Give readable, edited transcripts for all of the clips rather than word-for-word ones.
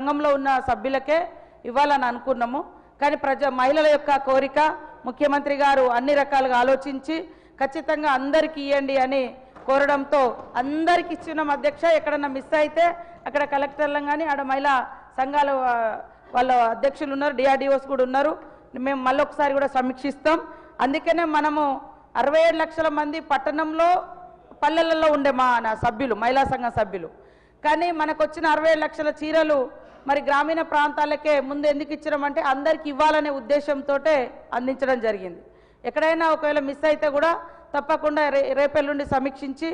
సంఘంలో ఉన్న సభ్యులకే ఇవ్వాలని అనుకున్నాము. కానీ మహిళల యొక్క కోరిక ముఖ్యమంత్రి గారు అన్ని రకాలుగా ఆలోచించి ఖచ్చితంగా అందరికీ ఇవ్వండి అని కోరడంతో అందరికి ఇచ్చినాం అధ్యక్ష. ఎక్కడన్నా మిస్ అయితే అక్కడ కలెక్టర్లం కానీ ఆడ మహిళా సంఘాల వాళ్ళ అధ్యక్షులు ఉన్నారు, డిఆర్డిఓస్ కూడా ఉన్నారు. మేము మళ్ళీ ఒకసారి కూడా సమీక్షిస్తాం. అందుకనే మనము 67 లక్షల మంది పట్టణంలో పల్లెలలో ఉండే నా సభ్యులు, మహిళా సంఘ సభ్యులు. కానీ మనకు వచ్చిన 67 లక్షల చీరలు మరి గ్రామీణ ప్రాంతాలకే ముందు ఎందుకు ఇచ్చడమంటే అందరికి ఇవ్వాలనే ఉద్దేశంతో అందించడం జరిగింది. ఎక్కడైనా ఒకవేళ మిస్ అయితే కూడా తప్పకుండా రేపెల్లుండి సమీక్షించి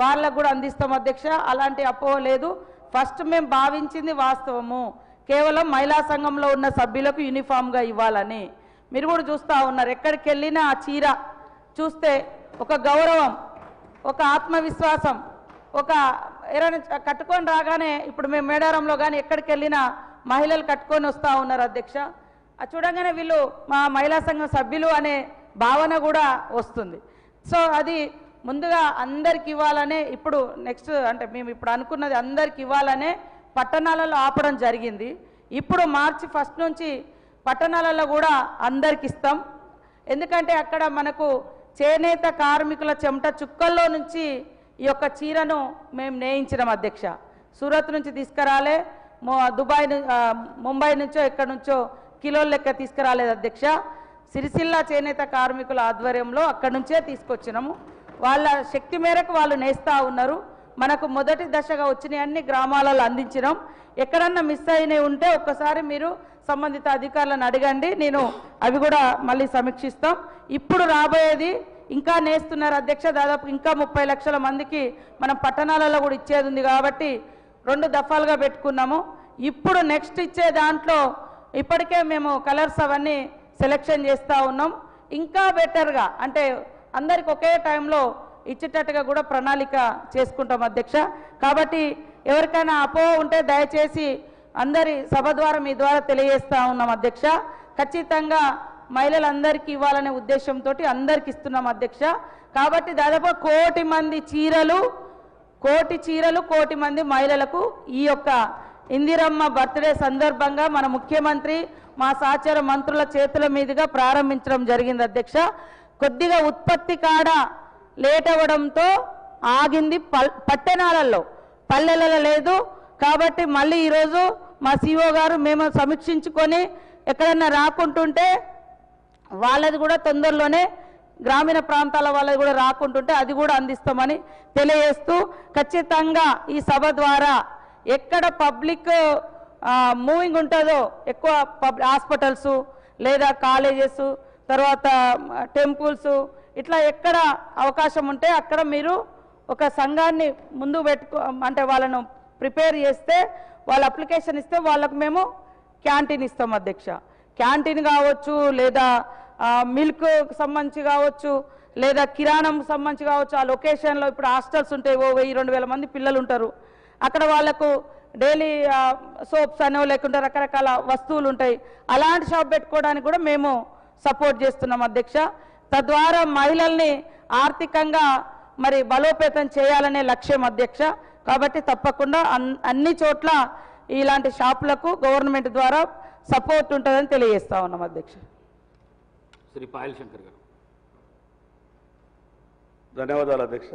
వాళ్ళకు కూడా అందిస్తాం అధ్యక్ష. అలాంటి అపోహ లేదు. ఫస్ట్ మేము భావించింది వాస్తవము, కేవలం మహిళా సంఘంలో ఉన్న సభ్యులకు యూనిఫామ్గా ఇవ్వాలని. మీరు కూడా చూస్తూ ఉన్నారు, ఎక్కడికి వెళ్ళినా ఆ చీర చూస్తే ఒక గౌరవం, ఒక ఆత్మవిశ్వాసం, ఒక ఎవరైనా కట్టుకొని రాగానే ఇప్పుడు మేము మేడారంలో కానీ ఎక్కడికి వెళ్ళినా మహిళలు కట్టుకొని వస్తూ ఉన్నారు అధ్యక్ష. అది చూడగానే వీళ్ళు మా మహిళా సంఘం సభ్యులు అనే భావన కూడా వస్తుంది. సో అది ముందుగా అందరికి ఇవ్వాలనే ఇప్పుడు నెక్స్ట్ అంటే మేము ఇప్పుడు అనుకున్నది అందరికి ఇవ్వాలనే పట్టణాలలో ఆపడం జరిగింది. ఇప్పుడు మార్చి 1 నుంచి పట్టణాలలో కూడా అందరికి ఇస్తాం. ఎందుకంటే అక్కడ మనకు చేనేత కార్మికుల చెమట చుక్కల్లో నుంచి ఈ యొక్క చీరను మేము నేయించడం అధ్యక్ష. సూరత్ నుంచి తీసుకురాలే, దుబాయ్ ముంబై నుంచో ఎక్కడి నుంచో కిలోల లెక్క తీసుకురాలేదు అధ్యక్ష. సిరిసిల్ల చేనేత కార్మికుల ఆధ్వర్యంలో అక్కడి నుంచే తీసుకొచ్చినాము. వాళ్ళ శక్తి మేరకు వాళ్ళు నేస్తూ ఉన్నారు. మనకు మొదటి దశగా వచ్చిన అన్ని గ్రామాలలో అందించినాం. ఎక్కడన్నా మిస్ అయినవి ఉంటే ఒక్కసారి మీరు సంబంధిత అధికారులను అడగండి, నేను అవి కూడా మళ్ళీ సమీక్షిస్తాం. ఇప్పుడు రాబోయేది ఇంకా నేస్తున్నారు అధ్యక్ష. దాదాపు ఇంకా 30 లక్షల మందికి మనం పట్టణాలలో కూడా ఇచ్చేది ఉంది కాబట్టి 2 దఫాలుగా పెట్టుకున్నాము. ఇప్పుడు నెక్స్ట్ ఇచ్చే దాంట్లో ఇప్పటికే మేము కలర్స్ అవన్నీ సెలెక్షన్ చేస్తూ ఉన్నాం. ఇంకా బెటర్గా అంటే అందరికి ఒకే టైంలో ఇచ్చేటట్టుగా కూడా ప్రణాళిక చేసుకుంటాం అధ్యక్ష. కాబట్టి ఎవరికైనా అపోహ ఉంటే దయచేసి అందరి సభ ద్వారా మీ ద్వారా తెలియజేస్తూ ఉన్నాం అధ్యక్ష. ఖచ్చితంగా మహిళలందరికీ ఇవ్వాలనే ఉద్దేశంతో అందరికి ఇస్తున్నాం అధ్యక్ష. కాబట్టి దాదాపు 1 కోటి మంది చీరలు, 1 కోటి మంది మహిళలకు ఈ యొక్క ఇందిరమ్మ బర్త్డే సందర్భంగా మన ముఖ్యమంత్రి మా సహచర మంత్రుల చేతుల మీదుగా ప్రారంభించడం జరిగింది అధ్యక్ష. కొద్దిగా ఉత్పత్తి కాడ లేట్ అవ్వడంతో ఆగింది, పట్టణాలలో పల్లెలలో లేదు. కాబట్టి మళ్ళీ ఈరోజు మా సిఓ గారు మేము సమీక్షించుకొని ఎక్కడన్నా రాకుంటుంటే వాళ్ళది కూడా తొందరలోనే గ్రామీణ ప్రాంతాల వాళ్ళది కూడా రాకుంటుంటే అది కూడా అందిస్తామని తెలియజేస్తూ ఖచ్చితంగా ఈ సభ ద్వారా ఎక్కడ పబ్లిక్ మూవింగ్ ఉంటుందో ఎక్కువ హాస్పిటల్స్ లేదా కాలేజెస్ తర్వాత టెంపుల్స్ ఇట్లా ఎక్కడ అవకాశం ఉంటే అక్కడ మీరు ఒక సంఘాన్ని ముందు అంటే వాళ్ళను ప్రిపేర్ చేస్తే వాళ్ళ అప్లికేషన్ ఇస్తే వాళ్ళకు మేము క్యాంటీన్ ఇస్తాం అధ్యక్ష. క్యాంటీన్ కావచ్చు, లేదా మిల్క్ సంబంధించి కావచ్చు, లేదా కిరాణం సంబంధించి కావచ్చు. ఆ లొకేషన్లో ఇప్పుడు హాస్టల్స్ ఉంటాయి, 1000-2000 మంది పిల్లలు ఉంటారు. అక్కడ వాళ్ళకు డైలీ సోప్స్ అనేవి లేకుంటే రకరకాల వస్తువులు ఉంటాయి. అలాంటి షాప్ పెట్టుకోవడానికి కూడా మేము సపోర్ట్ చేస్తున్నాం అధ్యక్ష. తద్వారా మహిళల్ని ఆర్థికంగా మరి బలోపేతం చేయాలనే లక్ష్యం అధ్యక్ష. కాబట్టి తప్పకుండా అన్ని చోట్ల ఇలాంటి షాపులకు గవర్నమెంట్ ద్వారా సపోర్ట్ ఉంటుందని తెలియజేస్తా ఉన్నాం అధ్యక్ష. శ్రీ పాయల్ శంకర్ గారు. ధన్యవాదాలు అధ్యక్ష.